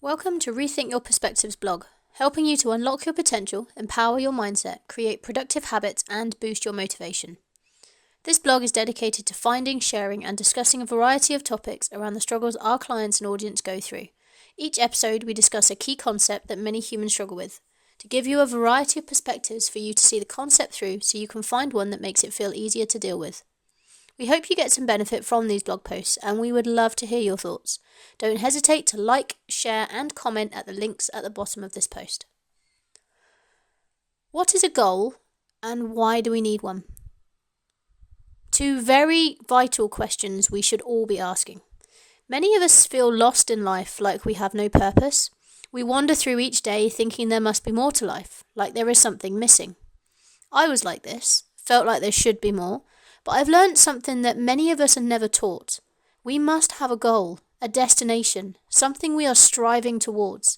Welcome to Rethink Your Perspectives blog, helping you to unlock your potential, empower your mindset, create productive habits, and boost your motivation. This blog is dedicated to finding, sharing, and discussing a variety of topics around the struggles our clients and audience go through. Each episode, we discuss a key concept that many humans struggle with, to give you a variety of perspectives for you to see the concept through so you can find one that makes it feel easier to deal with. We hope you get some benefit from these blog posts, and we would love to hear your thoughts. Don't hesitate to like, share, and comment at the links at the bottom of this post. What is a goal, and why do we need one? Two very vital questions we should all be asking. Many of us feel lost in life, like we have no purpose. We wander through each day thinking there must be more to life, like there is something missing. I was like this, felt like there should be more. But I've learned something that many of us are never taught. We must have a goal, a destination, something we are striving towards.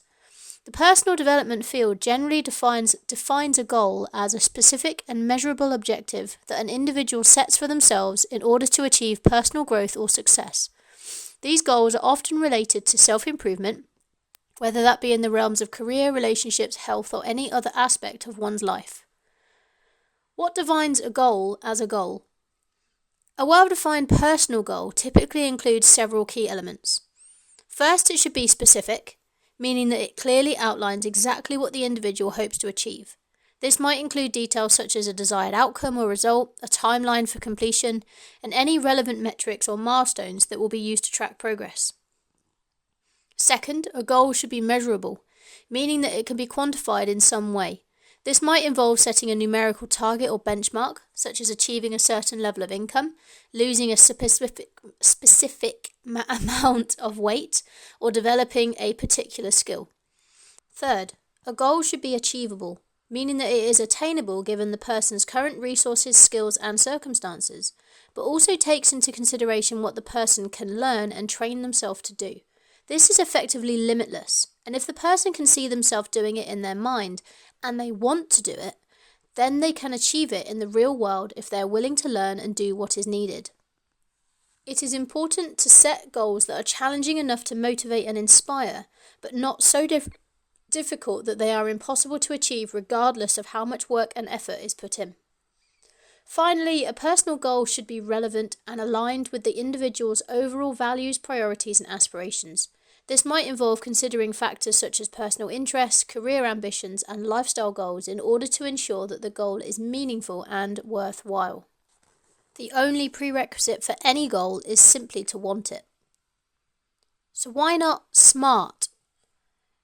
The personal development field generally defines a goal as a specific and measurable objective that an individual sets for themselves in order to achieve personal growth or success. These goals are often related to self-improvement, whether that be in the realms of career, relationships, health, or any other aspect of one's life. What defines a goal as a goal? A well-defined personal goal typically includes several key elements. First, it should be specific, meaning that it clearly outlines exactly what the individual hopes to achieve. This might include details such as a desired outcome or result, a timeline for completion, and any relevant metrics or milestones that will be used to track progress. Second, a goal should be measurable, meaning that it can be quantified in some way. This might involve setting a numerical target or benchmark, such as achieving a certain level of income, losing a specific amount of weight, or developing a particular skill. Third, a goal should be achievable, meaning that it is attainable given the person's current resources, skills, and circumstances, but also takes into consideration what the person can learn and train themselves to do. This is effectively limitless, and if the person can see themselves doing it in their mind, and they want to do it, then they can achieve it in the real world if they are willing to learn and do what is needed. It is important to set goals that are challenging enough to motivate and inspire, but not so difficult that they are impossible to achieve regardless of how much work and effort is put in. Finally, a personal goal should be relevant and aligned with the individual's overall values, priorities, and aspirations. This might involve considering factors such as personal interests, career ambitions, and lifestyle goals in order to ensure that the goal is meaningful and worthwhile. The only prerequisite for any goal is simply to want it. So why not SMART?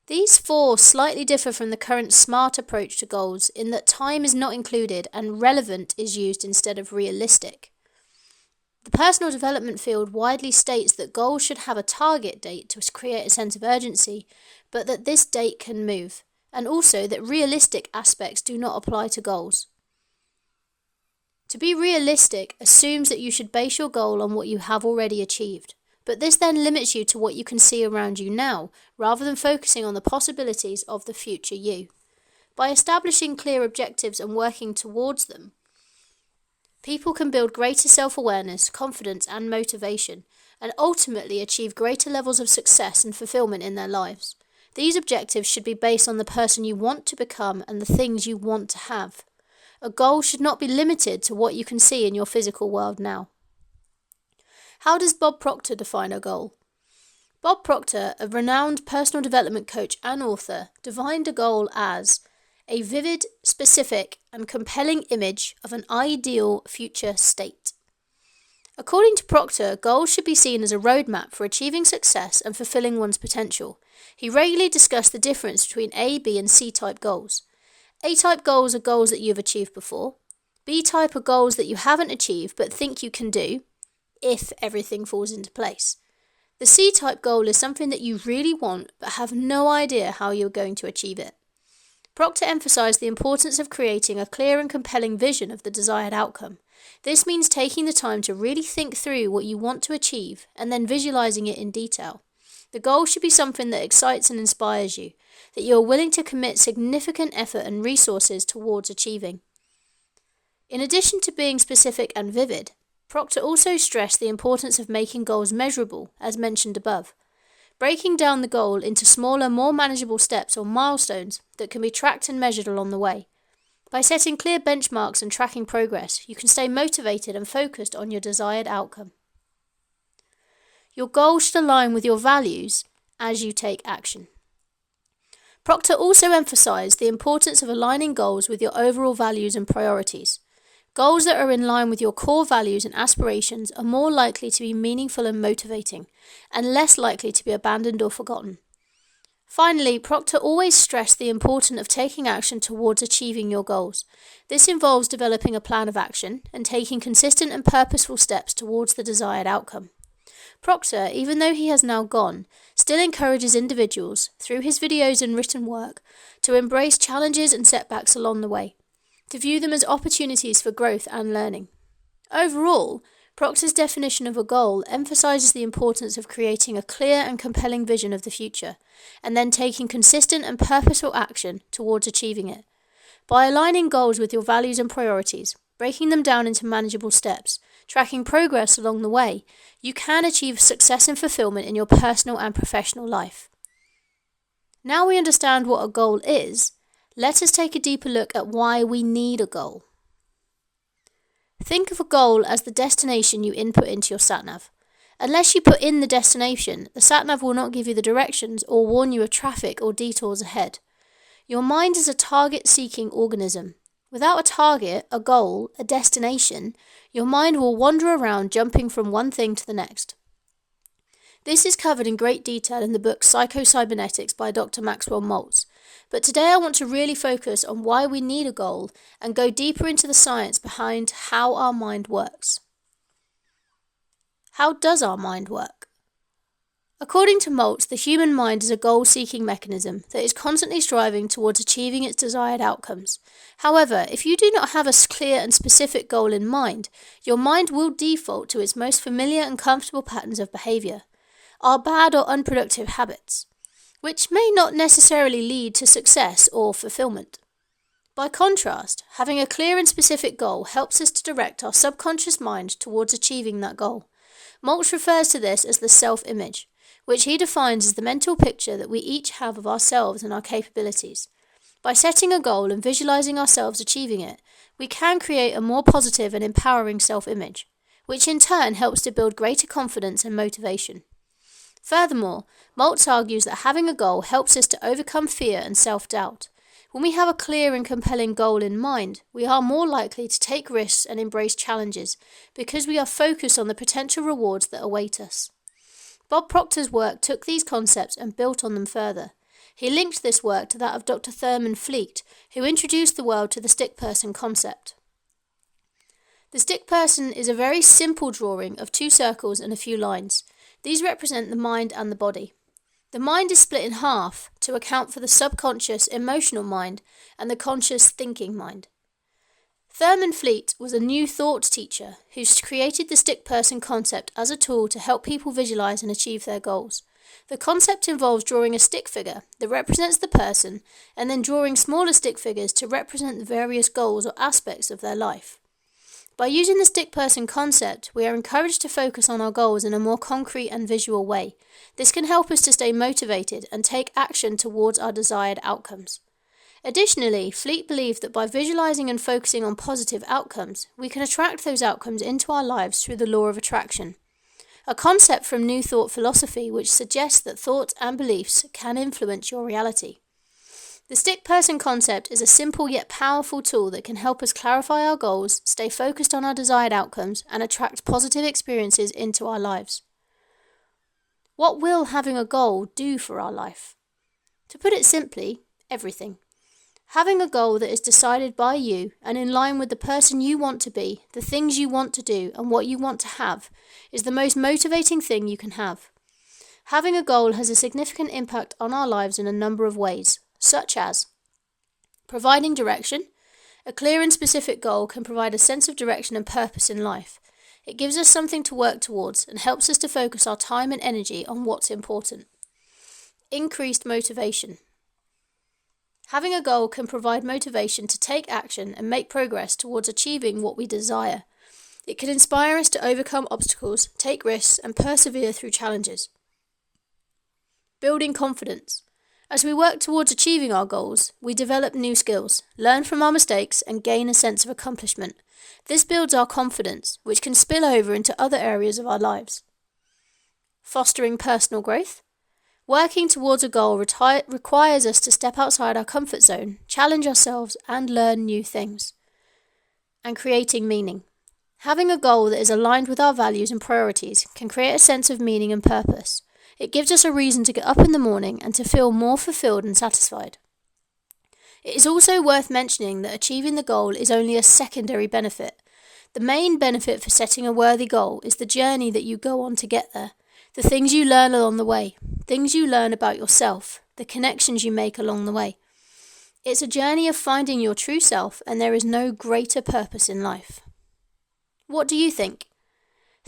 These four slightly differ from the current SMART approach to goals in that time is not included and relevant is used instead of realistic. The personal development field widely states that goals should have a target date to create a sense of urgency, but that this date can move, and also that realistic aspects do not apply to goals. To be realistic assumes that you should base your goal on what you have already achieved, but this then limits you to what you can see around you now, rather than focusing on the possibilities of the future you. By establishing clear objectives and working towards them, people can build greater self-awareness, confidence, and motivation, and ultimately achieve greater levels of success and fulfillment in their lives. These objectives should be based on the person you want to become and the things you want to have. A goal should not be limited to what you can see in your physical world now. How does Bob Proctor define a goal? Bob Proctor, a renowned personal development coach and author, defined a goal as a vivid, specific, and compelling image of an ideal future state. According to Proctor, goals should be seen as a roadmap for achieving success and fulfilling one's potential. He regularly discussed the difference between A, B, and C-type goals. A-type goals are goals that you've achieved before. B-type are goals that you haven't achieved but think you can do, if everything falls into place. The C-type goal is something that you really want but have no idea how you're going to achieve it. Proctor emphasized the importance of creating a clear and compelling vision of the desired outcome. This means taking the time to really think through what you want to achieve and then visualizing it in detail. The goal should be something that excites and inspires you, that you are willing to commit significant effort and resources towards achieving. In addition to being specific and vivid, Proctor also stressed the importance of making goals measurable, as mentioned above. breaking down the goal into smaller, more manageable steps or milestones that can be tracked and measured along the way. By setting clear benchmarks and tracking progress, you can stay motivated and focused on your desired outcome. Your goal should align with your values as you take action. Proctor also emphasized the importance of aligning goals with your overall values and priorities. Goals that are in line with your core values and aspirations are more likely to be meaningful and motivating, and less likely to be abandoned or forgotten. Finally, Proctor always stressed the importance of taking action towards achieving your goals. This involves developing a plan of action and taking consistent and purposeful steps towards the desired outcome. Proctor, even though he has now gone, still encourages individuals, through his videos and written work, to embrace challenges and setbacks along the way, to view them as opportunities for growth and learning. Overall, Proctor's definition of a goal emphasizes the importance of creating a clear and compelling vision of the future, and then taking consistent and purposeful action towards achieving it. By aligning goals with your values and priorities, breaking them down into manageable steps, tracking progress along the way, you can achieve success and fulfillment in your personal and professional life. Now we understand what a goal is, let us take a deeper look at why we need a goal. Think of a goal as the destination you input into your sat-nav. Unless you put in the destination, the sat-nav will not give you the directions or warn you of traffic or detours ahead. Your mind is a target-seeking organism. Without a target, a goal, a destination, your mind will wander around jumping from one thing to the next. This is covered in great detail in the book Cybernetics by Dr. Maxwell Maltz. But today I want to really focus on why we need a goal and go deeper into the science behind how our mind works. How does our mind work? According to Maltz, the human mind is a goal-seeking mechanism that is constantly striving towards achieving its desired outcomes. However, if you do not have a clear and specific goal in mind, your mind will default to its most familiar and comfortable patterns of behavior, our bad or unproductive habits, which may not necessarily lead to success or fulfillment. By contrast, having a clear and specific goal helps us to direct our subconscious mind towards achieving that goal. Maltz refers to this as the self-image, which he defines as the mental picture that we each have of ourselves and our capabilities. By setting a goal and visualizing ourselves achieving it, we can create a more positive and empowering self-image, which in turn helps to build greater confidence and motivation. Furthermore, Maltz argues that having a goal helps us to overcome fear and self-doubt. When we have a clear and compelling goal in mind, we are more likely to take risks and embrace challenges because we are focused on the potential rewards that await us. Bob Proctor's work took these concepts and built on them further. He linked this work to that of Dr. Thurman, who introduced the world to the stick person concept. The stick person is a very simple drawing of two circles and a few lines. These represent the mind and the body. The mind is split in half to account for the subconscious emotional mind and the conscious thinking mind. Thurman was a New Thought teacher who created the stick person concept as a tool to help people visualize and achieve their goals. The concept involves drawing a stick figure that represents the person and then drawing smaller stick figures to represent the various goals or aspects of their life. By using the stick person concept, we are encouraged to focus on our goals in a more concrete and visual way. This can help us to stay motivated and take action towards our desired outcomes. Additionally, Fleet believed that by visualizing and focusing on positive outcomes, we can attract those outcomes into our lives through the law of attraction, a concept from New Thought philosophy which suggests that thoughts and beliefs can influence your reality. The stick person concept is a simple yet powerful tool that can help us clarify our goals, stay focused on our desired outcomes, and attract positive experiences into our lives. What will having a goal do for our life? To put it simply, everything. Having a goal that is decided by you and in line with the person you want to be, the things you want to do, and what you want to have, is the most motivating thing you can have. Having a goal has a significant impact on our lives in a number of ways, such as providing direction. A clear and specific goal can provide a sense of direction and purpose in life. It gives us something to work towards and helps us to focus our time and energy on what's important. Increased motivation. Having a goal can provide motivation to take action and make progress towards achieving what we desire. It can inspire us to overcome obstacles, take risks, and persevere through challenges. Building confidence. As we work towards achieving our goals, we develop new skills, learn from our mistakes, and gain a sense of accomplishment. This builds our confidence, which can spill over into other areas of our lives. Fostering personal growth. Working towards a goal requires us to step outside our comfort zone, challenge ourselves, and learn new things. And creating meaning. Having a goal that is aligned with our values and priorities can create a sense of meaning and purpose. It gives us a reason to get up in the morning and to feel more fulfilled and satisfied. It is also worth mentioning that achieving the goal is only a secondary benefit. The main benefit for setting a worthy goal is the journey that you go on to get there, the things you learn along the way, things you learn about yourself, the connections you make along the way. It's a journey of finding your true self, and there is no greater purpose in life. What do you think?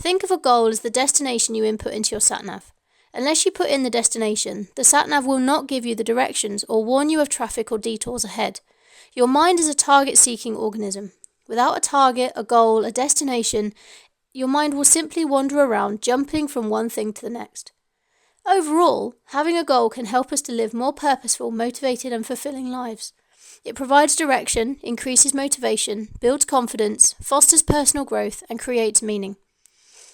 Think of a goal as the destination you input into your sat-nav. Unless you put in the destination, the sat-nav will not give you the directions or warn you of traffic or detours ahead. Your mind is a target-seeking organism. Without a target, a goal, a destination, your mind will simply wander around, jumping from one thing to the next. Overall, having a goal can help us to live more purposeful, motivated, and fulfilling lives. It provides direction, increases motivation, builds confidence, fosters personal growth, and creates meaning.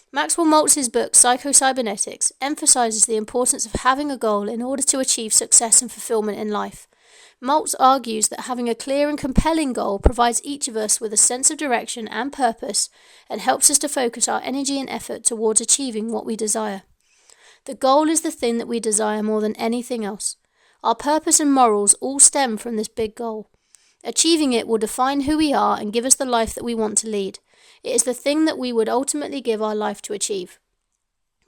Maxwell Maltz's book Cybernetics emphasizes the importance of having a goal in order to achieve success and fulfillment in life. Maltz argues that having a clear and compelling goal provides each of us with a sense of direction and purpose and helps us to focus our energy and effort towards achieving what we desire. The goal is the thing that we desire more than anything else. Our purpose and morals all stem from this big goal. Achieving it will define who we are and give us the life that we want to lead. It is the thing that we would ultimately give our life to achieve.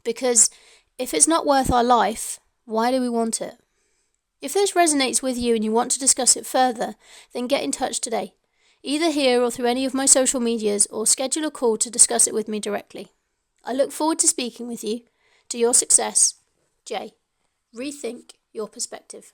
Because if it's not worth our life, why do we want it? If this resonates with you and you want to discuss it further, then get in touch today, either here or through any of my social medias, or schedule a call to discuss it with me directly. I look forward to speaking with you. To your success, Jay. Rethink your perspective.